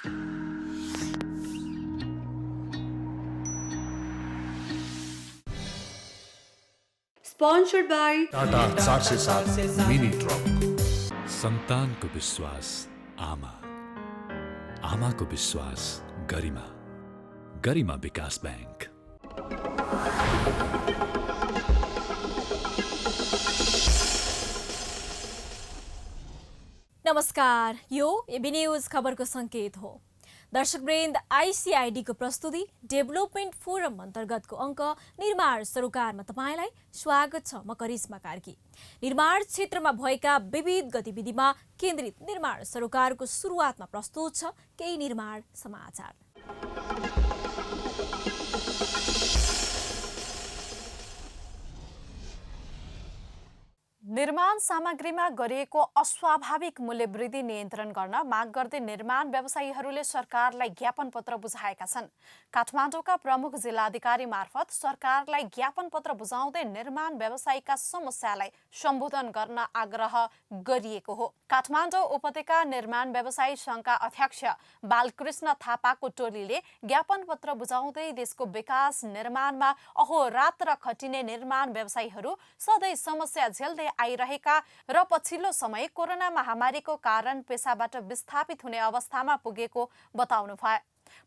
Sponsored by Tata 407 mini truck. सन्तानको विश्वास आमा, आमाको विश्वास गरिमा, गरिमा विकास बैंक। नमस्कार, यो एबी न्यूज खबरको संकेत हो। दर्शकवृन्द, आईसीआईडी को प्रस्तुति डेभलपमेन्ट फोरम अन्तर्गतको अङ्क निर्माण सरोकारमा तपाईँलाई स्वागत छ। म करिश्मा कार्की। निर्माण क्षेत्रमा भएका विविध गतिविधिमा केन्द्रित निर्माण सरोकारको सुरुवातमा प्रस्तुत छ केही निर्माण समाचार। निर्माण सामग्रीमा गरिएको अस्वाभाविक मूल्य वृद्धि नियन्त्रण गर्न माग गर्दै निर्माण व्यवसायीहरूले सरकारलाई ज्ञापन पत्र बुझाएका छन्। काठमाडौँका प्रमुख जिल्लाधिकारी मार्फत सरकारलाई ज्ञापन पत्र बुझाउँदै निर्माण व्यवसायीका समस्यालाई सम्बोधन गर्न आग्रह गरिएको हो। काठमाडौँ उपत्यका निर्माण व्यवसायी संघका अध्यक्ष बालकृष्ण थापाको टोलीले ज्ञापन पत्र बुझाउँदै देशको विकास निर्माणमा अहोरात्र खटिने निर्माण व्यवसायीहरू सधैँ समस्या झेल्दै आइरहेका र पछिल्लो समय कोरोना महामारीको कारण पेसाबाट विस्थापित हुने अवस्थामा पुगेको बताउनु भयो।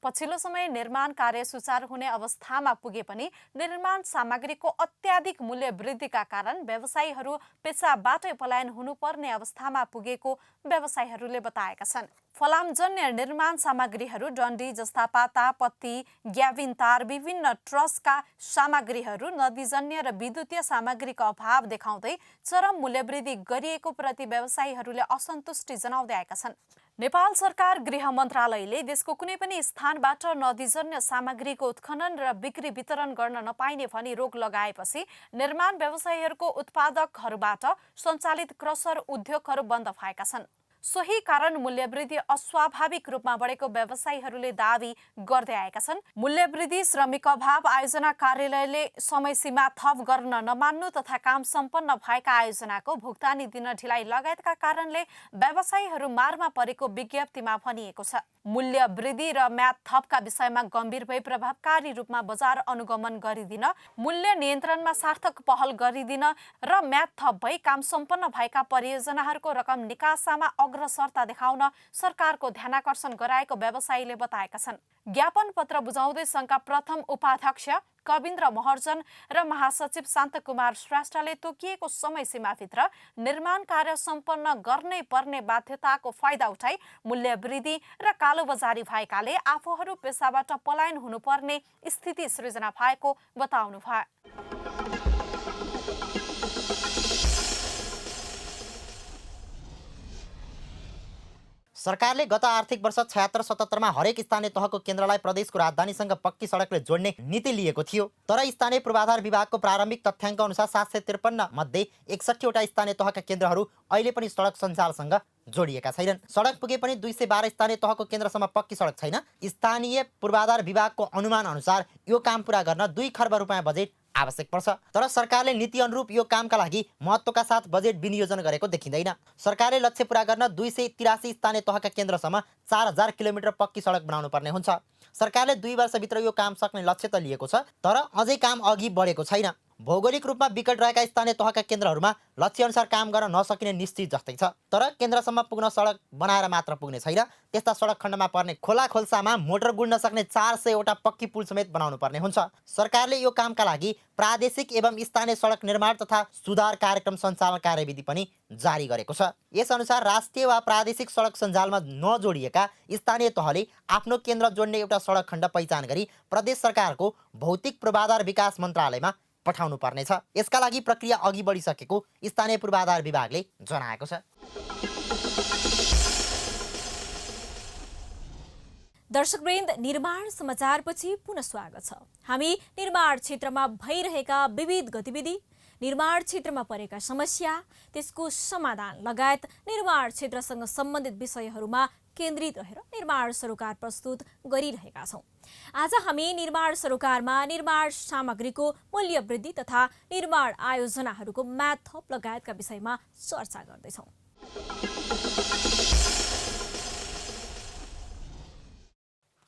पछिल्लो समय निर्माण कार्य सुचारू हुने अवस्थामा पुगे पनि निर्माण सामग्रीको अत्याधिक मूल्य वृद्धिका कारण व्यवसायीहरू पेसाबाटै पलायन हुनुपर्ने अवस्थामा पुगेको व्यवसायीहरूले बताएका छन्। फलामजन्य निर्माण सामग्रीहरू डन्डी जस्ता पाता, पत्ती, ग्याबिन तार, विभिन्न ट्रसका सामग्रीहरू, नदीजन्य र विद्युतीय सामग्रीको अभाव देखाउँदै चरम मूल्यवृद्धि गरिएको प्रति व्यवसायीहरूले असन्तुष्टि जनाउँदै आएका छन्। नेपाल सरकार गृह मन्त्रालयले देशको कुनै पनि स्थानबाट नदीजन्य सामग्रीको उत्खनन र बिक्री वितरण गर्न नपाइने भनी रोक लगाएपछि निर्माण व्यवसायीहरूको उत्पादकहरूबाट सञ्चालित क्रसर उद्योगहरू बन्द भएका छन्। सोही कारण मूल्यवृद्धि अस्वाभाविक रूपमा बढेको व्यवसायीहरूले दावी गर्दै आएका छन्। मूल्यवृद्धि, श्रमिक अभाव, आयोजना कार्यालयले समय सीमा थप गर्न नमान्नु तथा काम सम्पन्न भएका आयोजनाको भुक्तानी दिन ढिलाइ लगायतका कारणले व्यवसायीहरू मारमा परेको विज्ञप्तिमा भनिएको छ। मूल्य वृद्धि र म्याद थपका विषयमा गम्भीर भई प्रभावकारी रूपमा बजार अनुगमन गरिदिन, मूल्य नियन्त्रणमा सार्थक पहल गरिदिन र म्याद थप भई काम सम्पन्न भएका परियोजनाहरूको रकम निकासामा अग्रसरता देखाउन सरकारको ध्यानाकर्षण गराएको व्यवसायीले बताएका छन्। ज्ञापन पत्र बुझाउँदै संघका प्रथम उपाध्यक्ष कविन्द्र महर्जन र महासचिव शान्तकुमार श्रेष्ठले तोकिएको समय सीमाभित्र निर्माण कार्य सम्पन्न गर्नै पर्ने बाध्यताको फाइदा उठाई मूल्य वृद्धि र कालोबजारी भएकाले आफूहरू पेसाबाट पलायन हुनुपर्ने स्थिति सृजना भएको बताउनु भयो। सरकारले गत आर्थिक वर्ष 76-77 हरेक स्थानीय तहको केन्द्रलाई प्रदेशको राजधानीसँग पक्की सडकले जोड्ने नीति लिएको थियो। तर स्थानीय पूर्वाधार विभागको प्रारम्भिक तथ्याङ्क अनुसार 753 मध्ये 61 वटा स्थानीय तहका केन्द्रहरू अहिले पनि सडक सञ्जालसँग जोडिएका छैनन्। सडक पुगे पनि 212 स्थानीय तहको केन्द्रसम्म पक्की सडक छैन। स्थानीय पूर्वाधार विभागको अनुमान अनुसार यो काम पूरा गर्न 2 खर्ब रुपियाँ बजेट आवश्यक पर्छ। तर सरकारले नीति अनुरूप यो कामका लागि महत्त्वका साथ बजेट विनियोजन गरेको देखिँदैन। सरकारले लक्ष्य पूरा गर्न 283 स्थानीय तहका केन्द्रसम्म 4000 किलोमिटर पक्की सडक बनाउनु पर्ने हुन्छ। सरकारले 2 वर्षभित्र यो काम सक्ने लक्ष्य त लिएको छ, तर अझै काम अघि बढेको छैन। भौगोलिक रूपमा विकट रहेका स्थानीय तहका केन्द्रहरूमा लक्ष्यअनुसार काम गर्न नसकिने निश्चित जस्तै छ। तर केन्द्रसम्म पुग्न सडक बनाएर मात्र पुग्ने छैन। त्यस्ता सडक खण्डमा पर्ने खोला खोल्सामा मोटर गुड्न सक्ने 400 वटा पक्की पुल समेत बनाउनु पर्ने हुन्छ। सरकारले यो कामका लागि प्रादेशिक एवं स्थानीय सडक निर्माण तथा सुधार कार्यक्रम सञ्चालन कार्यविधि पनि जारी गरेको छ। यसअनुसार राष्ट्रिय वा प्रादेशिक सडक सञ्जालमा नजोडिएका स्थानीय तहले आफ्नो केन्द्र जोड्ने एउटा सडक खण्ड पहिचान गरी प्रदेश सरकारको भौतिक पूर्वाधार विकास मन्त्रालयमा पठाउनु पर्नेछ। यसका लागि प्रक्रिया अघि बढिसकेको स्थानीय पूर्वाधार विभागले जनाएको छ। दर्शकवृन्द, निर्माण समाचारपछि पुनः स्वागत छ। हामी निर्माण क्षेत्रमा भइरहेका विविध गतिविधि, निर्माण क्षेत्रमा परेका समस्या, त्यसको समाधान लगायत निर्माण क्षेत्रसँग सम्बन्धित विषयहरूमा केन्द्रित रहेर निर्माण सरोकार प्रस्तुत गरिरहेका छौँ। आज हामी निर्माण सरोकारमा निर्माण सामग्रीको मूल्य वृद्धि तथा निर्माण आयोजनाहरूको म्याद थप लगायतका विषयमा चर्चा गर्दैछौँ।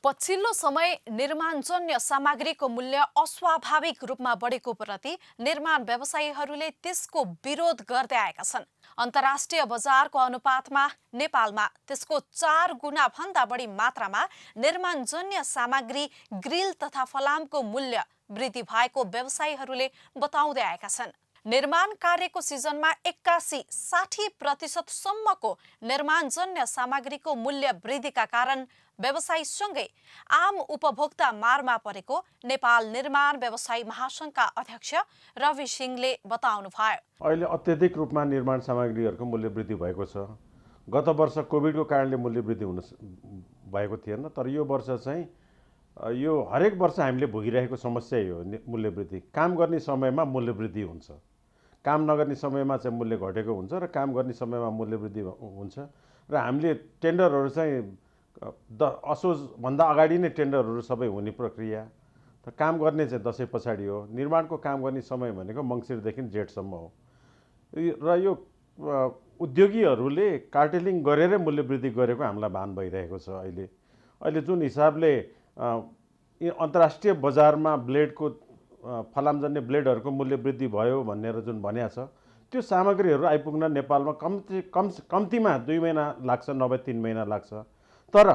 पछिल्लो समय निर्माणजन्य सामग्रीको मूल्य अस्वाभाविक रूपमा बढेको प्रति निर्माण व्यवसायीहरूले त्यसको विरोध गर्दै आएका छन्। अन्तर्राष्ट्रिय बजारको अनुपातमा नेपालमा त्यसको 4 गुणा भन्दा बढी मात्रामा निर्माणजन्य सामग्री ग्रिल तथा फलामको मूल्य वृद्धि भएको व्यवसायीहरूले बताउँदै आएका छन्। निर्माण कार्यको सिजनमा 81-60% सम्मको निर्माणजन्य सामग्रीको मूल्य वृद्धिका कारण व्यवसायीसँगै आम उपभोक्ता मारमा परेको नेपाल निर्माण व्यवसायी महासङ्घका अध्यक्ष रवि सिंहले बताउनुभयो। अहिले अत्यधिक रूपमा निर्माण सामग्रीहरूको मूल्य वृद्धि भएको छ। गत वर्ष कोभिडको कारणले मूल्य वृद्धि हुन भएको थिएन, तर यो वर्ष चाहिँ यो हरेक वर्ष हामीले भोगिरहेको समस्या हो मूल्य वृद्धि। काम गर्ने समयमा मूल्य वृद्धि हुन्छ, काम नगर्ने समयमा चाहिँ मूल्य घटेको हुन्छ र काम गर्ने समयमा मूल्य वृद्धि हुन्छ। र हामीले टेन्डरहरू चाहिँ असोजभन्दा अगाडि नै टेन्डरहरू सबै हुने प्रक्रिया। त काम गर्ने चाहिँ दसैँ पछाडि हो। निर्माणको काम गर्ने समय भनेको मङ्सिरदेखि जेठसम्म हो। र यो उद्योगीहरूले कार्टेलिङ गरेरै मूल्य वृद्धि गरेको हामीलाई भान भइरहेको छ। अहिले जुन हिसाबले अन्तर्राष्ट्रिय बजारमा ब्लेडको फलामजन्य ब्लेडहरूको मूल्य वृद्धि भयो भनेर जुन भनिएको छ, त्यो सामग्रीहरू आइपुग्न नेपालमा कम्तीमा 2 महिना लाग्छ, नभए 3 महिना लाग्छ। तर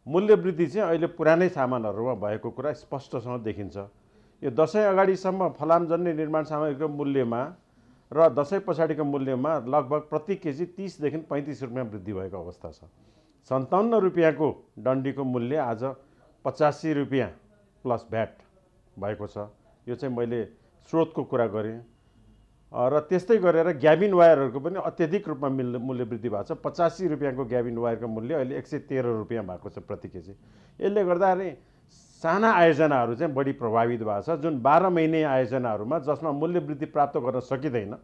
मूल्य वृद्धि चाहिँ अहिले पुरानै सामानहरूमा भएको कुरा स्पष्टसँग देखिन्छ। यो दसैँ अगाडिसम्म फलामजन्य निर्माण सामग्रीको मूल्यमा र दसैँ पछाडिको मूल्यमा लगभग प्रति केजी 30 देखि 35 रुपियाँ वृद्धि भएको अवस्था छ। 57 रुपियाँको डन्डीको मूल्य आज 85 रुपियाँ प्लस भ्याट भएको छ। यो चाहिँ मैले स्रोतको कुरा गरेँ। र त्यस्तै गरेर ग्याबिन वायरहरूको पनि अत्यधिक रूपमा मूल्य वृद्धि भएको छ। 85 रुपियाँको ग्याबिन वायरको मूल्य अहिले 113 रुपियाँ भएको छ प्रति केजी। यसले गर्दाखेरि साना आयोजनाहरू चाहिँ बढी प्रभावित भएको छ। जुन 12 महिने आयोजनाहरूमा जसमा मूल्य वृद्धि प्राप्त गर्न सकिँदैन,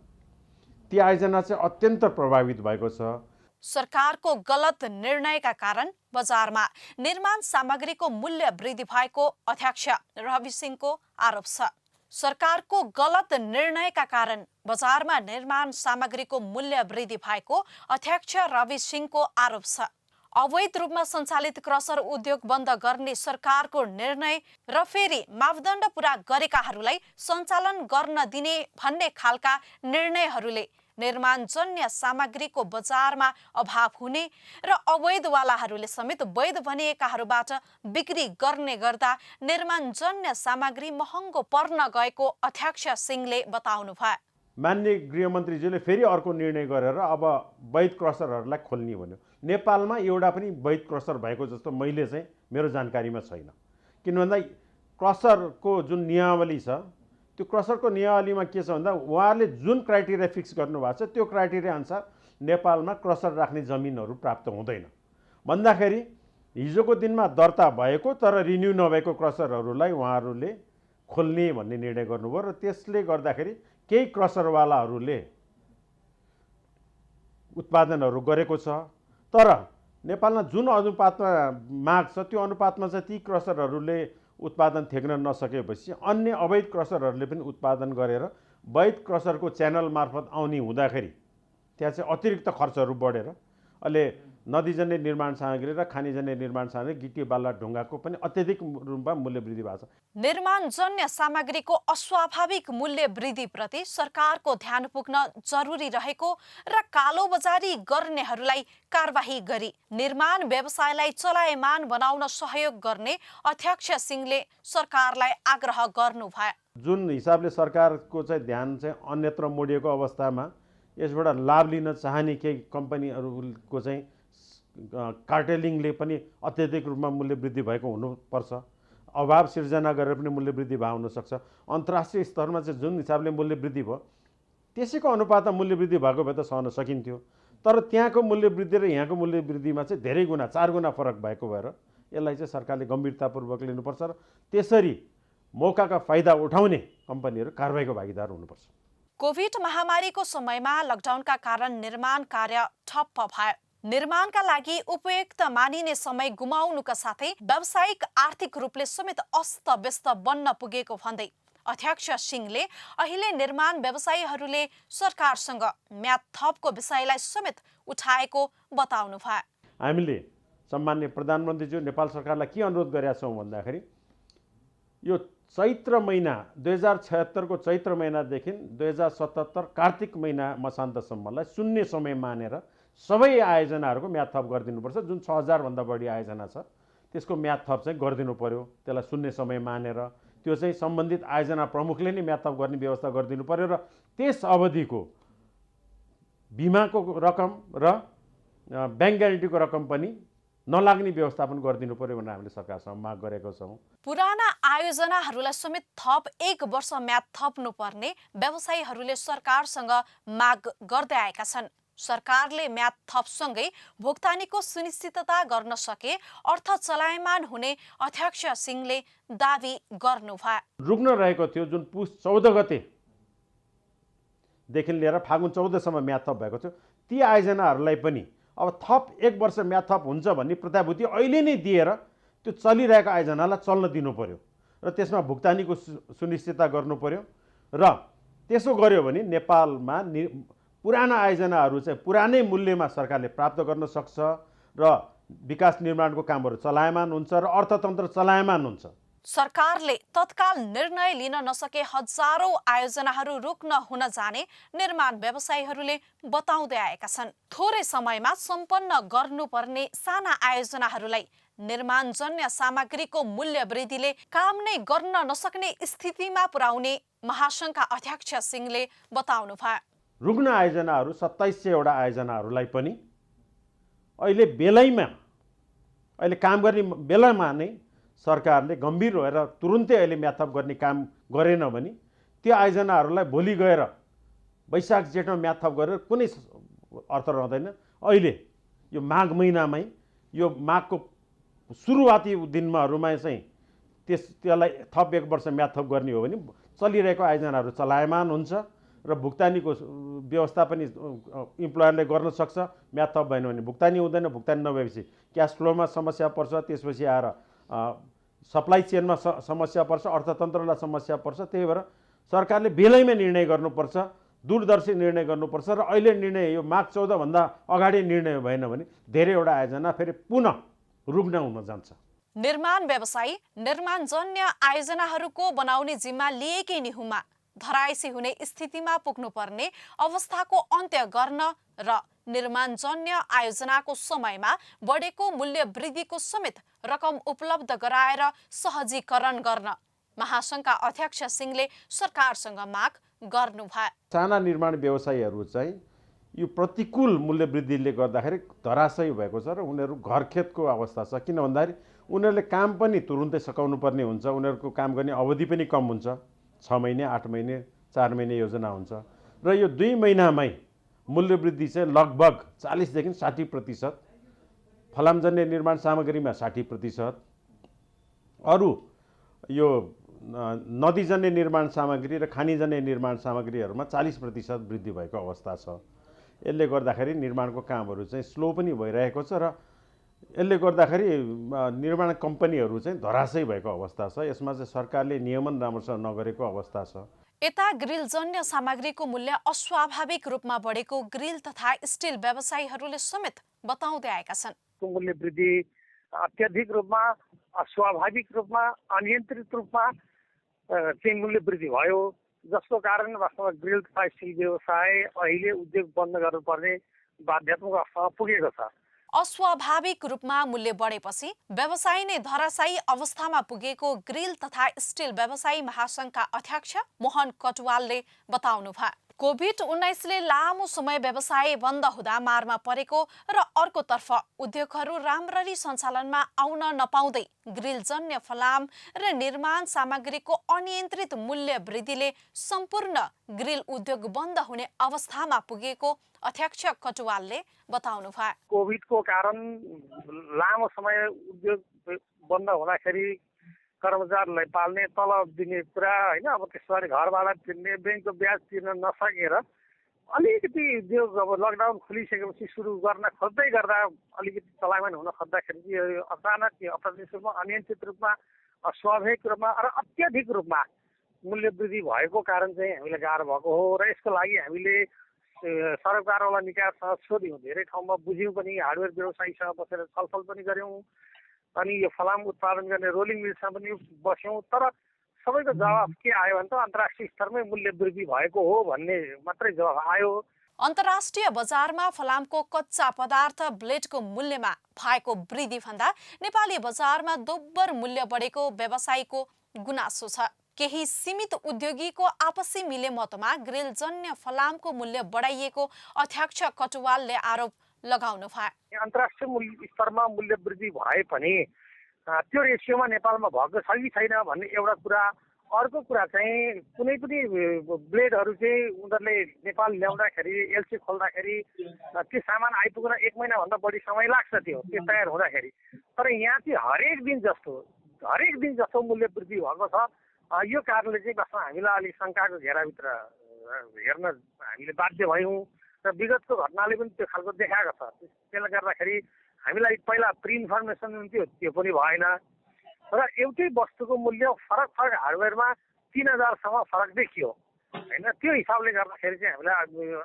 ती आयोजना चाहिँ अत्यन्त प्रभावित भएको छ। सरकारको गलत निर्णयका कारण बजारमा निर्माण सामग्रीको मूल्य वृद्धि भएको अध्यक्ष रवि सिंहको आरोप छ। सरकारको गलत निर्णयका कारण बजारमा निर्माण सामग्रीको मूल्य वृद्धि भएको अध्यक्ष रवि सिंहको आरोप छ। अवैध रूपमा सञ्चालित क्रसर उद्योग बन्द गर्ने सरकारको निर्णय र फेरि मापदण्ड पूरा गरेकाहरूलाई सञ्चालन गर्न दिने भन्ने खालका निर्णयहरूले निर्माणजन्य सामग्रीको बजारमा अभाव हुने र अवैधवालाहरूले समेत वैध भनिएकाहरूबाट बिक्री गर्ने गर्दा निर्माणजन्य सामग्री महँगो पर्न गएको अध्यक्ष सिंहले बताउनुभयो। माननीय गृहमन्त्रीज्यूले फेरि अर्को निर्णय गरेर अब वैध क्रसरहरूलाई खोल्ने भन्यो। नेपालमा एउटा पनि वैध क्रसर भएको जस्तो मैले चाहिँ मेरो जानकारीमा छैन। किन भन्दा क्रसरको जुन नियमावली छ, त्यो क्रसरको नियमावलीमा के छ भन्दा उहाँहरूले जुन क्राइटेरिया फिक्स गर्नुभएको छ त्यो क्राइटेरिया अनुसार नेपालमा क्रसर राख्ने जमिनहरू प्राप्त हुँदैन। भन्दाखेरि हिजोको दिनमा दर्ता भएको तर रिन्यू नभएको क्रसरहरूलाई उहाँहरूले खोल्ने भन्ने निर्णय गर्नुभयो र त्यसले गर्दाखेरि केही क्रसरवालाहरूले उत्पादनहरू गरेको छ। तर नेपालमा जुन अनुपातमा माग छ त्यो अनुपातमा चाहिँ ती क्रसरहरूले उत्पादन थेक्न नसकेपछि अन्य अवैध क्रसरहरूले पनि उत्पादन गरेर वैध क्रसरको च्यानल मार्फत आउने हुँदाखेरि त्यहाँ चाहिँ अतिरिक्त खर्चहरू बढेर अहिले नदीजन्य निर्माण सामग्री र खानीजन्य निर्माण सामग्री गिटी बाला ढुङ्गाको पनि अत्यधिक रूपमा मूल्य वृद्धि भएको छ। निर्माणजन्य सामग्रीको अस्वाभाविक मूल्य वृद्धिप्रति सरकारको ध्यान पुग्न जरुरी रहेको र कालोबजारी गर्नेहरूलाई कारबाही गरी निर्माण व्यवसायलाई चलायमान बनाउन सहयोग गर्ने अध्यक्ष सिंहले सरकारलाई आग्रह गर्नुभयो। जुन हिसाबले सरकारको चाहिँ ध्यान चाहिँ अन्यत्र मोडिएको अवस्थामा यसबाट लाभ लिन चाहने केही कम्पनीहरूको चाहिँ कार्टेलिङले पनि अत्यधिक रूपमा मूल्य वृद्धि भएको हुनुपर्छ। अभाव सिर्जना गरेर पनि मूल्य वृद्धि भएको हुनसक्छ। अन्तर्राष्ट्रिय स्तरमा चाहिँ जुन हिसाबले मूल्य वृद्धि भयो त्यसैको अनुपातमा मूल्य वृद्धि भएको भए त सहन सकिन्थ्यो। तर त्यहाँको मूल्य वृद्धि र यहाँको मूल्य वृद्धिमा चाहिँ धेरै गुणा 4 गुणा फरक भएको भएर यसलाई चाहिँ सरकारले गम्भीरतापूर्वक लिनुपर्छ र त्यसरी मौकाका फाइदा उठाउने कम्पनीहरू कारबाहीको भागीदार हुनुपर्छ। कोभिड महामारीको समयमा लकडाउनका कारण निर्माण कार्य ठप्प भयो। निर्माणका लागि उपयुक्त मानिने समय गुमाउनुका साथै व्यावसायिक आर्थिक रूपले समेत अस्तव्यस्त बन्न पुगेको भन्दै अध्यक्ष सिंहले अहिले निर्माण व्यवसायीहरूले सरकारसँग म्याद थपको विषयलाई समेत उठाएको बताउनु भयो। हामीले सम्माननीय प्रधानमन्त्रीज्यू नेपाल सरकारलाई के अनुरोध गरेका छौँ भन्दाखेरि यो चैत्र महिना 2076 को चैत्र महिनादेखि 2077 कार्तिक महिना मसान्तसम्मलाई शून्य समय मानेर सबै आयोजनाहरूको म्याद थप गरिदिनुपर्छ। जुन 6000 भन्दा बढी आयोजना छ त्यसको म्याद थप चाहिँ गरिदिनु पर्यो। त्यसलाई शून्य समय मानेर त्यो चाहिँ सम्बन्धित आयोजना प्रमुखले नै म्याद थप गर्ने व्यवस्था गरिदिनु पर्यो र त्यस अवधिको बिमाको रकम र ब्याङ्क ग्यारेन्टीको रकम पनि नलाग्ने व्यवस्थापन गरिदिनु पर्यो भनेर हामीले सरकारसँग माग गरेको छौँ। पुराना आयोजनाहरूलाई समेत थप 1 वर्ष म्याद थप्नुपर्ने व्यवसायीहरूले सरकारसँग माग गर्दै आएका छन्। सरकारले म्याद थपसँगै भुक्तानीको सुनिश्चितता गर्न सके अर्थ चलायमान हुने अध्यक्ष सिंहले दावी गर्नुभयो। रुग्न रहेको थियो जुन पुस 14 गतेदेखि लिएर फागुन 14सम्म म्याद थप भएको थियो, ती आयोजनाहरूलाई पनि अब थप 1 वर्ष म्याद थप हुन्छ भन्ने प्रतिभूति अहिले नै दिएर त्यो चलिरहेको आयोजनालाई चल्न दिनु पर्यो र त्यसमा भुक्तानीको सुनिश्चितता गर्नु पर्यो र त्यसो गर्यो भने नेपालमा पुराना आयोजनाहरू चाहिँ पुरानै मूल्यमा सरकारले प्राप्त गर्न सक्छ र विकास निर्माणको कामहरू चलायमान हुन्छ र अर्थतन्त्र चलायमान हुन्छ। सरकारले तत्काल निर्णय लिन नसके हजारौं आयोजनाहरू रुक्न हुन जाने निर्माण व्यवसायीहरूले बताउँदै आएका छन्। थोरै समयमा सम्पन्न गर्नुपर्ने साना आयोजनाहरूलाई निर्माणजन्य सामग्रीको मूल्य वृद्धिले काम नै गर्न नसक्ने स्थितिमा पुर्याउने महासंघका अध्यक्ष सिंहले बताउनुभयो। रुग्न आयोजनाहरू 2700 वटा आयोजनाहरूलाई पनि अहिले बेलैमा अहिले काम गर्ने बेलामा नै सरकारले गम्भीर भएर तुरुन्तै अहिले म्याद थप गर्ने काम गरेन भने त्यो आयोजनाहरूलाई भोलि गएर वैशाख जेठमा म्याद थप गरेर कुनै अर्थ रहँदैन। अहिले यो माघ महिनामै यो माघको सुरुवाती दिनमाहरूमा चाहिँ त्यसलाई थप 1 वर्ष म्याद थप गर्ने हो भने चलिरहेको आयोजनाहरू चलायमान हुन्छ र भुक्तानीको व्यवस्था पनि इम्प्लोयरले गर्न सक्छ। म्याद थप भएन भने भुक्तानी हुँदैन, भुक्तानी नभएपछि क्यास फ्लोमा समस्या पर्छ, त्यसपछि आएर सप्लाई चेनमा समस्या पर्छ, अर्थतन्त्रलाई समस्या पर्छ। त्यही भएर सरकारले बेलैमा निर्णय गर्नुपर्छ, दूरदर्शी निर्णय गर्नुपर्छ र अहिले निर्णय यो माघ 14 भन्दा अगाडि निर्णय भएन भने धेरैवटा आयोजना फेरि पुनः रुग्न हुन जान्छ। निर्माण व्यवसायी निर्माणजन्य आयोजनाहरूको बनाउने जिम्मा लिएकै निहुमा धराइसी हुने स्थितिमा पुग्नुपर्ने अवस्थाको अन्त्य गर्न र निर्माणजन्य आयोजनाको समयमा बढेको मूल्य वृद्धिको समेत रकम उपलब्ध गराएर सहजीकरण गर्न महासंघका अध्यक्ष सिंहले सरकारसँग माग गर्नुभयो। साना निर्माण व्यवसायीहरू चाहिँ यो प्रतिकूल मूल्य वृद्धिले गर्दाखेरि धराशयी भएको छ र उनीहरू घरखेतको अवस्था छ। किन भन्दाखेरि उनीहरूले काम पनि तुरुन्तै सकाउनु पर्ने हुन्छ, उनीहरूको काम गर्ने अवधि पनि कम हुन्छ, 6 महिने 8 महिने 4 महिने योजना हुन्छ र यो 2 महिनामै मूल्य वृद्धि चाहिँ लगभग 40 देखि 60%, फलामजन्य निर्माण सामग्रीमा 60%, अरू यो नदीजन्य निर्माण सामग्री र खानीजन्य निर्माण सामग्रीहरूमा 40% वृद्धि भएको अवस्था छ। यसले गर्दाखेरि निर्माणको कामहरू चाहिँ स्लो पनि भइरहेको छ र यसले गर्दाखेरि निर्माण कम्पनीहरू चाहिँ धराशयी भएको अवस्था छ। यसमा चाहिँ सरकारले नियमन राम्रोसँग नगरेको अवस्था छ। यता ग्रिलजन्य सामग्रीको मूल्य अस्वाभाविक रूपमा बढेको ग्रिल तथा स्टिल व्यवसायीहरूले समेत बताउँदै आएका छन्। मूल्य वृद्धि अत्यधिक रूपमा, अस्वाभाविक रूपमा, अनियन्त्रित रूपमा चाहिँ मूल्य वृद्धि भयो, जसको कारण वास्तवमा ग्रिल तथा स्टिल व्यवसाय अहिले उद्योग बन्द गर्नुपर्ने बाध्यात्मक अवस्थामा पुगेको छ। अस्वाभाविक रूपमा मूल्य बढेपछि व्यवसाय नै धराशायी अवस्थामा पुगेको ग्रिल तथा स्टिल व्यवसायी महासंघका अध्यक्ष मोहन कटुवालले बताउनुभयो। कोभिड-19ले लामो समय व्यवसाय बन्द हुँदा मारमा परेको र अर्कोतर्फ उद्योगहरू राम्ररी सञ्चालनमा आउन नपाउँदै ग्रिलजन्य फलाम र निर्माण सामग्रीको अनियन्त्रित मूल्य वृद्धिले सम्पूर्ण ग्रिल उद्योग बन्द हुने अवस्थामा पुगेको अध्यक्ष कटुवालले बताउनुभयो। कोभिडको कारण लामो समय उद्योग बन्द हुँदाखेरि कर्मचारीलाई पाल्ने, तलब दिने कुरा होइन, अब त्यसबारे घर भाडा तिर्ने, ब्याङ्कको ब्याज तिर्न नसकेर अलिकति उद्योग अब लकडाउन खोलिसकेपछि सुरु गर्न खोज्दै गर्दा अलिकति चलायमान हुन खोज्दाखेरि अचानक अप्रत्याशित रूपमा, अनियन्त्रित रूपमा, अस्वाभाविक रूपमा र अत्याधिक रूपमा मूल्य वृद्धि भएको कारण चाहिँ हामीलाई गाह्रो भएको हो र यसको लागि हामीले सरकारवाला निकायसँग सोध्यौँ, धेरै ठाउँमा बुझ्यौँ पनि, हार्डवेयर व्यवसायीसँग बसेर छलफल पनि गऱ्यौँ, अनि यो फलाम उत्पादन गर्ने रोलिङ मिलसँग पनि बस्यौँ। तर सबैको जवाफ के आयो भने त अन्तर्राष्ट्रिय स्तरमै मूल्य वृद्धि भएको हो भन्ने मात्रै जवाफ आयो। अन्तर्राष्ट्रिय बजारमा फलामको कच्चा पदार्थ ब्लेडको मूल्यमा भएको वृद्धि भन्दा नेपाली बजारमा दोब्बर मूल्य बढेको व्यवसायीको गुनासो छ। केही सीमित उद्योगीको आपसी मिलेमतमा ग्रिलजन्य फलामको मूल्य बढाइएको अध्यक्ष कटुवालले आरोप लगाउनु भयो। अन्तर्राष्ट्रिय स्तरमा मूल्य वृद्धि भए पनि त्यो रेसियोमा नेपालमा भएको छ कि छैन भन्ने एउटा कुरा। अर्को कुरा चाहिँ कुनै पनि ब्लेडहरू चाहिँ उनीहरूले नेपाल ल्याउँदाखेरि, एलसी खोल्दाखेरि त्यो सामान आइपुग्न 1 महिनाभन्दा बढी समय लाग्छ त्यो तयार हुँदाखेरि। तर यहाँ चाहिँ हरेक दिन जस्तो मूल्य वृद्धि भएको छ। यो कारणले चाहिँ वास्तवमा हामीलाई अलिक शङ्काको घेराभित्र हेर्न हामीले बाध्य भयौँ र विगतको घटनाले पनि त्यो खालको देखाएको छ। त्यसले गर्दाखेरि हामीलाई पहिला प्रि इन्फर्मेसन हुन्थ्यो, त्यो पनि भएन र एउटै वस्तुको मूल्य फरक हार्डवेयरमा 3000सम्म फरक देखियो होइन। त्यो हिसाबले गर्दाखेरि चाहिँ हामीलाई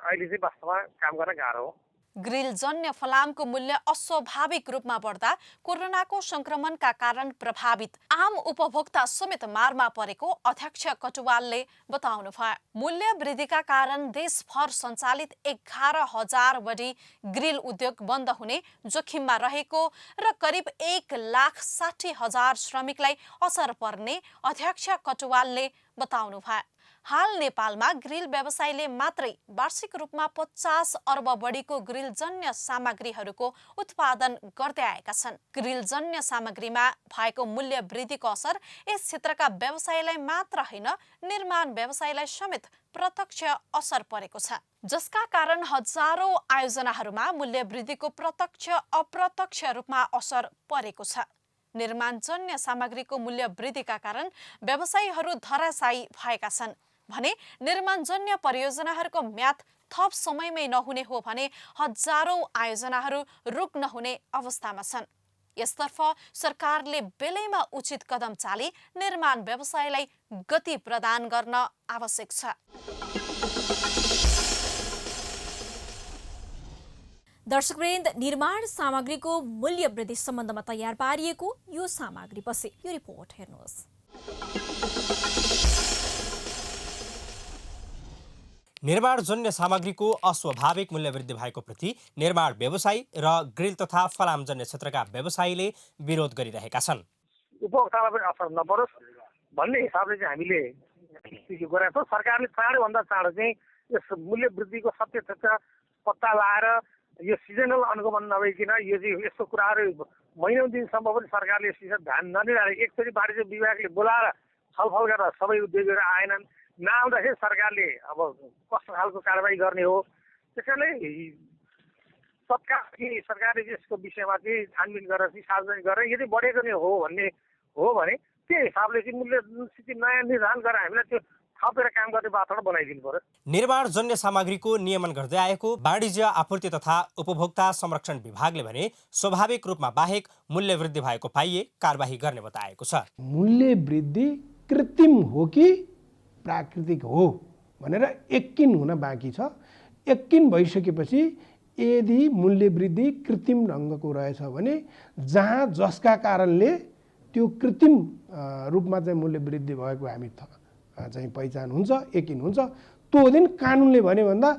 अहिले चाहिँ वास्तवमा काम गर्न गाह्रो हो। ग्रिलजन्य फलामको मूल्य अस्वाभाविक रूपमा बढ्दा कोरोनाको संक्रमणका कारण प्रभावित आम उपभोक्ता समेत मारमा परेको अध्यक्ष कटुवालले बताउनु भयो। मूल्य वृद्धिका कारण देशभर सञ्चालित 11,000 बढी ग्रिल उद्योग बन्द हुने जोखिममा रहेको र करिब 1,60,000 श्रमिकलाई असर पर्ने अध्यक्ष कटुवालले बताउनु भयो। हाल नेपालमा ग्रिल व्यवसायले मात्रै वार्षिक रूपमा 50 अर्ब बढीको ग्रिलजन्य सामग्रीहरूको उत्पादन गर्दै आएका छन्। ग्रिलजन्य सामग्रीमा भएको मूल्य वृद्धिको असर यस क्षेत्रका व्यवसायलाई मात्र होइन, निर्माण व्यवसायलाई समेत प्रत्यक्ष असर परेको छ, जसका कारण हजारौं आयोजनाहरूमा मूल्य वृद्धिको प्रत्यक्ष अप्रत्यक्ष रूपमा असर परेको छ। निर्माणजन्य सामग्रीको मूल्य वृद्धिका कारण व्यवसायीहरू धराशायी भएका छन् भने निर्माणजन्य परियोजनाहरूको म्याद थप समयमै नहुने हो भने हजारौं आयोजनाहरू रुक नहुने अवस्थामा छन्। यसतर्फ सरकारले बेलैमा उचित कदम चाली निर्माण व्यवसायलाई गति प्रदान गर्न आवश्यक छ। दर्शकवृन्द, निर्माण सामग्रीको मूल्य वृद्धि सम्बन्धमा तयार पारिएको यो सामग्री पछि यो रिपोर्ट हेर्नुहोस्। निर्माणजन्य सामग्रीको अस्वाभाविक मूल्य वृद्धि भएको प्रति निर्माण व्यवसायी र ग्रिल तथा फलामजन्य क्षेत्रका व्यवसायीले विरोध गरिरहेका छन्। उपभोक्तालाई पनि असर नपरोस् भन्ने हिसाबले चाहिँ हामीले यो गरेका छौँ। सरकारले चाँडोभन्दा चाँडो चाहिँ यस मूल्य वृद्धिको सत्य तथ्य पत्ता लगाएर यो सिजनल अनुगमन नभइकन यो चाहिँ यस्तो कुराहरू महिनौँ दिनसम्म पनि सरकारले यस विषय ध्यान नदिरहेको। एकचोटि वाणिज्य विभागले बोलाएर छलफल गरेर सबै उद्योगहरू आएनन्, नआउँदाखेरि सरकारले अब कस्तो खालको कारबाही गर्ने हो। त्यसैले तत्काल सरकारले यसको विषयमा चाहिँ छानबिन गरेर चाहिँ सार्वजनिक गरेर यदि बढेको नै हो भन्ने हो भने त्यो हिसाबले चाहिँ मूल्य स्थिति नयाँ निर्धारण गरेर हामीलाई त्यो थपेर काम गर्ने वातावरण बनाइदिनु पर्यो। निर्माणजन्य सामग्रीको नियमन गर्दै आएको वाणिज्य आपूर्ति तथा उपभोक्ता संरक्षण विभागले भने स्वाभाविक रूपमा बाहेक मूल्य वृद्धि भएको पाइए कारबाही गर्ने बताएको छ। मूल्य वृद्धि कृत्रिम हो कि प्राकृतिक हो भनेर यकिन हुन बाँकी छ। यकिन भइसकेपछि यदि मूल्य वृद्धि कृत्रिम ढङ्गको रहेछ भने जहाँ जसका कारणले त्यो कृत्रिम रूपमा चाहिँ मूल्य वृद्धि भएको हामी चाहिँ पहिचान हुन्छ, यकिन हुन्छ, त्यो दिन कानुनले भन्यो भन्दा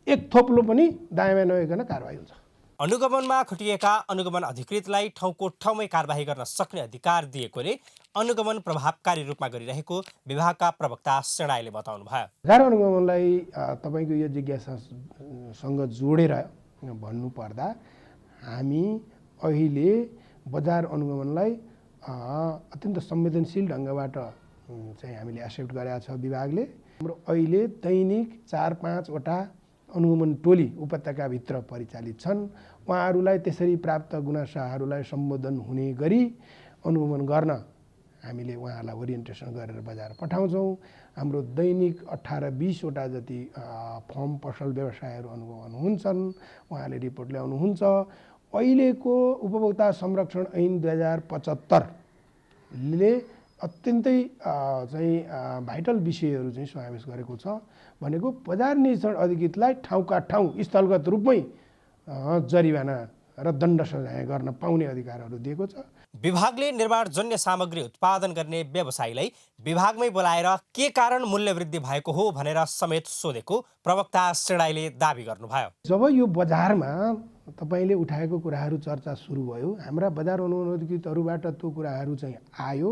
एक थोप्लो पनि दायाँमा नगइकन कारबाही हुन्छ। अनुगमनमा खटिएका अनुगमन अधिकृतलाई ठाउँको ठाउँमै कारबाही गर्न सक्ने अधिकार दिएकोले अनुगमन प्रभावकारी रूपमा गरिरहेको विभागका प्रवक्ता सेणाईले बताउनु भयो। गाह्रो अनुगमनलाई तपाईँको यो जिज्ञासासँग जोडेर भन्नुपर्दा हामी अहिले बजार अनुगमनलाई अत्यन्त संवेदनशील ढङ्गबाट चाहिँ हामीले एक्सेप्ट गरेका छ विभागले। हाम्रो अहिले दैनिक 4-5वटा अनुगमन टोली उपत्यकाभित्र परिचालित छन्। उहाँहरूलाई त्यसरी प्राप्त गुनासाहरूलाई सम्बोधन हुने गरी अनुगमन गर्न हामीले उहाँहरूलाई ओरिएन्टेसन गरेर बजार पठाउँछौँ। हाम्रो दैनिक 18-20वटा जति फर्म पसल व्यवसायहरू अनुगमन हुन्छन्, उहाँले रिपोर्ट ल्याउनुहुन्छ। अहिलेको उपभोक्ता संरक्षण ऐन 2075 ले अत्यन्तै चाहिँ भाइटल विषयहरू चाहिँ समावेश गरेको छ भनेको बजार निरीक्षण अधिकृतलाई ठाउँका ठाउँ स्थलगत रूपमै जरिवाना र दण्ड सजाय गर्न पाउने अधिकारहरू दिएको छ। विभागले निर्माणजन्य सामग्री उत्पादन गर्ने व्यवसायीलाई विभागमै बोलाएर के कारण मूल्य वृद्धि भएको हो भनेर समेत सोधेको प्रवक्ता सेडाईले दाबी गर्नुभयो। जब यो बजारमा तपाईँले उठाएको कुराहरू चर्चा सुरु भयो, हाम्रा बजार अनुगमन अधिकृतहरूबाट त्यो कुराहरू चाहिँ आयो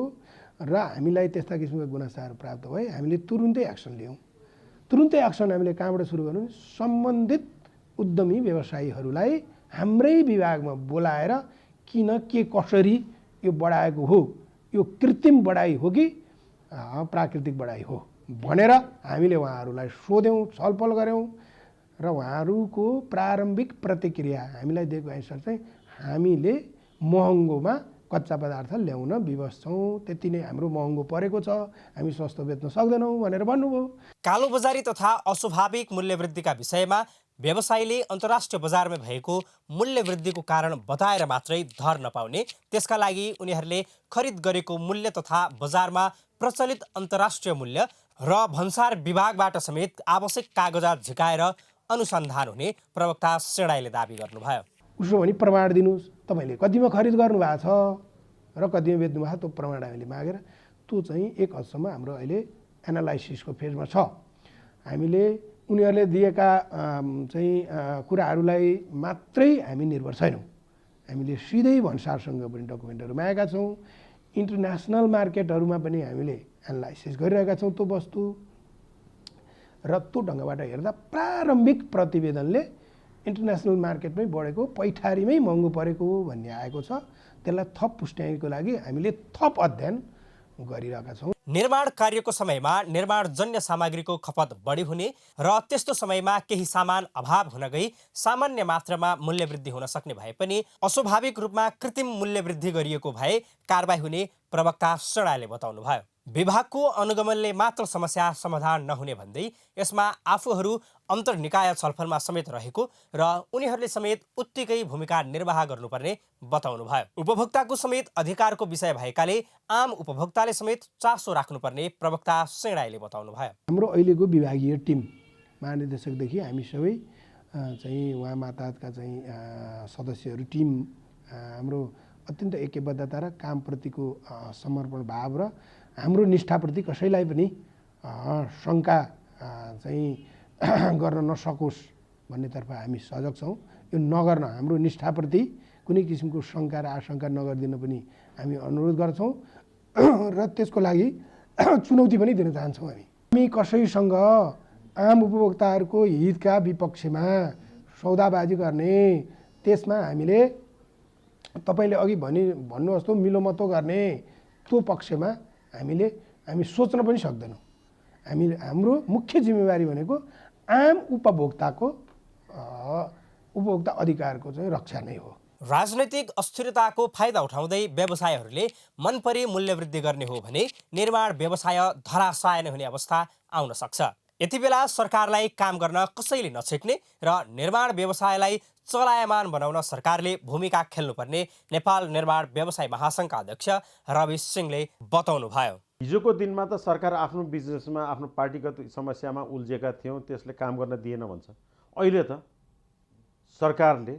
र हामीलाई त्यस्ता किसिमका गुनासाहरू प्राप्त भए, हामीले तुरुन्तै एक्सन लियौँ। तुरुन्तै एक्सन हामीले कहाँबाट सुरु गर्यौँ? सम्बन्धित उद्यमी व्यवसायीहरूलाई हाम्रै विभागमा बोलाएर किन के कसरी यो बढाएको हो, यो कृत्रिम बढाइ हो कि प्राकृतिक बढाइ हो भनेर हामीले उहाँहरूलाई सोध्यौँ, छलफल गऱ्यौँ र उहाँहरूको प्रारम्भिक प्रतिक्रिया हामीलाई दिएको एन्सर चाहिँ हामीले महँगोमा कच्चा पदार्थ ल्याउन विवश छौँ, त्यति नै हाम्रो महँगो परेको छ, हामी सस्तो बेच्न सक्दैनौँ भनेर भन्नुभयो। कालोबजारी तथा अस्वाभाविक मूल्यवृद्धिका विषयमा व्यवसायीले अन्तर्राष्ट्रिय बजारमा भएको मूल्य वृद्धिको कारण बताएर मात्रै धर नपाउने, त्यसका लागि उनीहरूले खरिद गरेको मूल्य तथा बजारमा प्रचलित अन्तर्राष्ट्रिय मूल्य र भन्सार विभागबाट समेत आवश्यक कागजात झिकाएर अनुसन्धान हुने प्रवक्ता सेडाईले दाबी गर्नुभयो। उसो भने प्रमाण दिनुहोस्, तपाईँले कतिमा खरिद गर्नुभएको छ र कतिमा बेच्नु भएको, त्यो प्रमाण हामीले मागेर त्यो चाहिँ एक हदसम्म हाम्रो अहिले एनालाइसिसको फेजमा छ। हामीले उनीहरूले दिएका चाहिँ कुराहरूलाई मात्रै हामी निर्भर छैनौँ, हामीले सिधै भन्सारसँग पनि डकुमेन्टहरू मागेका छौँ, इन्टरनेसनल मार्केटहरूमा पनि हामीले एनालाइसिस गरिरहेका छौँ त्यो वस्तु र त्यो ढङ्गबाट हेर्दा प्रारम्भिक प्रतिवेदनले इन्टरनेसनल मार्केटमै बढेको, पैठारीमै महँगो परेको भन्ने आएको छ। त्यसलाई थप पुष्टाइको लागि हामीले थप अध्ययन गरिरहेका छौँ। निर्माण कार्यको समयमा निर्माणजन्य सामग्रीको खपत बढी हुने र त्यस्तो समयमा केही सामान अभाव हुन गई सामान्य मात्रामा मूल्य वृद्धि हुन सक्ने भए पनि अस्वाभाविक रूपमा कृत्रिम मूल्य वृद्धि गरिएको भए कारबाही हुने प्रवक्ता सेडाईले बताउनुभयो। विभागको अनुगमनले मात्र समस्या समाधान नहुने भन्दै यसमा आफूहरू अन्तर्निकाय छलफलमा समेत रहेको र उनीहरूले समेत उत्तिकै भूमिका निर्वाह गर्नुपर्ने बताउनुभयो। उपभोक्ताको समेत अधिकारको विषय भएकाले आम उपभोक्ताले समेत चासो राख्नुपर्ने प्रवक्ता सेडाईले बताउनुभयो। हाम्रो अहिलेको विभागीय टिम महानिर्देशकदेखि हामी सबै चाहिँ उहाँ माताहतका चाहिँ सदस्यहरू टिम हाम्रो अत्यन्त ऐक्यबद्धता र कामप्रतिको समर्पण भाव र हाम्रो निष्ठाप्रति कसैलाई पनि शङ्का चाहिँ गर्न नसकोस् भन्नेतर्फ हामी सजग छौँ। यो नगर्न, हाम्रो निष्ठाप्रति कुनै किसिमको शङ्का र आशंका नगरिदिन पनि हामी अनुरोध गर्छौँ र त्यसको लागि चुनौती पनि दिन चाहन्छौँ। हामी कसैसँग आम उपभोक्ताहरूको हितका विपक्षमा सौदाबाजी गर्ने, त्यसमा हामीले तपाईँले अघि भन्नुहोस् त मिलोमतो गर्ने त्यो पक्षमा हामी सोच्न पनि सक्दैनौँ। हाम्रो मुख्य जिम्मेवारी भनेको आम उपभोक्ता अधिकारको चाहिँ रक्षा नै हो। राजनैतिक अस्थिरताको फाइदा उठाउँदै व्यवसायहरूले मनपरी मूल्य वृद्धि गर्ने हो भने निर्माण व्यवसाय धराशायी हुने अवस्था आउन सक्छ। यति बेला सरकारलाई काम गर्न कसैले नछेक्ने र निर्माण व्यवसायलाई चलायमान बनाउन सरकारले भूमिका खेल्नुपर्ने नेपाल निर्माण व्यवसाय महासङ्घका अध्यक्ष रवि सिंहले बताउनुभयो। हिजोको दिनमा त सरकार आफ्नो बिजनेसमा आफ्नो पार्टीगत समस्यामा उल्झेका थियौँ, त्यसले काम गर्न दिएन भन्छ। अहिले त सरकारले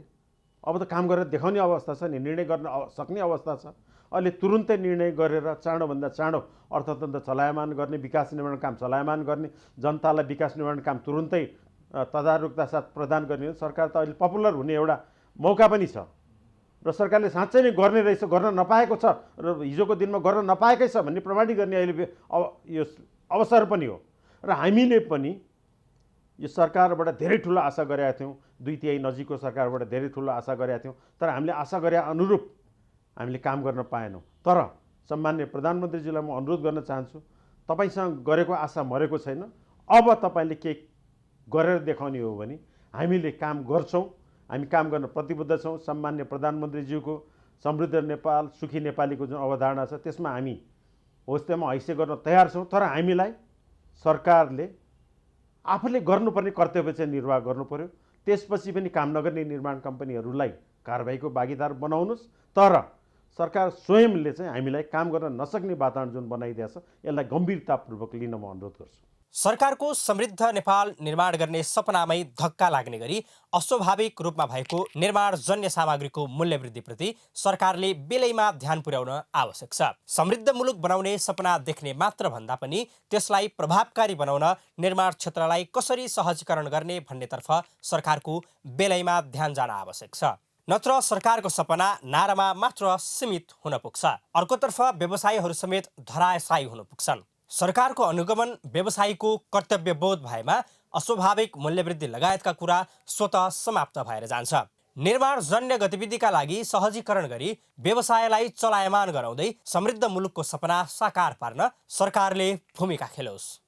अब त काम गरेर देखाउने अवस्था छ नि, निर्णय गर्न सक्ने अवस्था छ। अहिले तुरुन्तै निर्णय गरेर चाँडोभन्दा चाँडो अर्थतन्त्र चलायमान गर्ने, विकास निर्माण काम चलायमान गर्ने, जनतालाई विकास निर्माण काम तुरुन्तै तदारुकता साथ प्रदान गर्ने सरकार त अहिले पपुलर हुने एउटा मौका पनि छ र सरकारले साँच्चै नै गर्ने रहेछ, गर्न नपाएको छ र हिजोको दिनमा गर्न नपाएकै छ भन्ने प्रमाणित गर्ने अहिले यो अवसर पनि हो। र हामीले पनि यो सरकारबाट धेरै ठुलो आशा गरेका थियौँ, 2/3 नजिकको सरकारबाट धेरै ठुलो आशा गरेका थियौँ, तर हामीले आशा गरे अनुरूप हामीले काम गर्न पाएनौँ। तर सम्माननीय प्रधानमन्त्रीजीलाई म अनुरोध गर्न चाहन्छु, तपाईँसँग गरेको आशा मरेको छैन। अब तपाईँले के गरेर देखाउने हो भने हामीले काम गर्छौँ, हामी काम गर्न प्रतिबद्ध छौँ। सम्माननीय प्रधानमन्त्रीज्यूको समृद्ध नेपाल सुखी नेपालीको जुन अवधारणा छ त्यसमा हामी होस्टेमा हैसियत गर्न तयार छौँ। तर हामीलाई सरकारले आफूले गर्नुपर्ने कर्तव्य चाहिँ निर्वाह गर्नु पर्यो। त्यसपछि पनि काम नगर्ने निर्माण कम्पनीहरूलाई कारबाहीको भागीदार बनाउनुहोस्, तर सरकार स्वयंले चाहिँ हामीलाई काम गर्न नसक्ने वातावरण जुन बनाइदिएको छ यसलाई गम्भीरतापूर्वक लिन म अनुरोध गर्छु। सरकारको समृद्ध नेपाल निर्माण गर्ने सपनामै धक्का लाग्ने गरी अस्वाभाविक रूपमा भएको निर्माणजन्य सामग्रीको मूल्यवृद्धिप्रति सरकारले बेलैमा ध्यान पुर्याउन आवश्यक छ। समृद्ध मुलुक बनाउने सपना देख्ने मात्र भन्दा पनि त्यसलाई प्रभावकारी बनाउन निर्माण क्षेत्रलाई कसरी सहजीकरण गर्ने भन्नेतर्फ सरकारको बेलैमा ध्यान जान आवश्यक छ। नत्र सरकारको सपना नारामा मात्र सीमित हुन पुग्छ, अर्कोतर्फ व्यवसायीहरू समेत धराशायी हुन पुग्छन्। सरकारको अनुगमन व्यवसायीको कर्तव्यबोध भएमा अस्वाभाविक मूल्यवृद्धि लगायतका कुरा स्वतः समाप्त भएर जान्छ। निर्माणजन्य गतिविधिका लागि सहजीकरण गरी व्यवसायलाई चलायमान गराउँदै समृद्ध मुलुकको सपना साकार पार्न सरकारले भूमिका खेलोस्।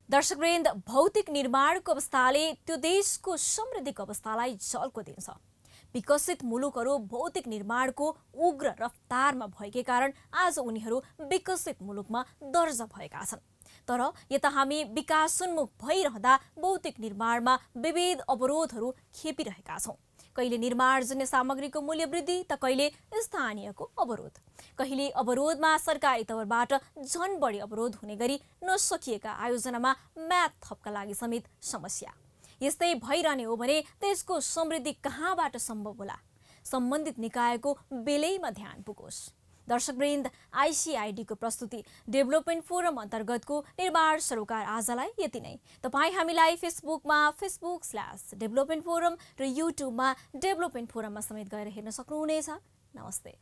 दर्शकवृन्द, भौतिक निर्माणको अवस्थाले त्यो देशको समृद्धिको अवस्थालाई झल्को दिन्छ। विकसित मुलुकहरू भौतिक निर्माणको उग्र रफ्तारमा भएकै कारण आज उनीहरू विकसित मुलुकमा दर्जा भएका छन्। तर यता हामी विकासोन्मुख भइरहँदा भौतिक निर्माणमा विविध अवरोधहरू खेपिरहेका छौँ। कहिले निर्माणजन्य सामग्रीको मूल्य वृद्धि त कहिले स्थानीयको अवरोध। कहिले अवरोधमा सरकारी तवरबाट झन बढी अवरोध हुने गरी नसकिएका आयोजनामा म्याद थपका लागि समेत समस्या। यस्तै भइरहने हो भने देशको समृद्धि कहाँबाट सम्भव होला? सम्बन्धित निकायको बेलैमा ध्यान पुगोस्। दर्शकवृन्द, आइसिआइडीको प्रस्तुति डेभलपमेन्ट फोरम अन्तर्गतको निर्माण सरोकार आजलाई यति नै। तपाईँ हामीलाई फेसबुकमा facebook/डेभलपमेन्ट फोरम र युट्युबमा डेभलपमेन्ट फोरममा समेत गएर हेर्न सक्नुहुनेछ। नमस्ते।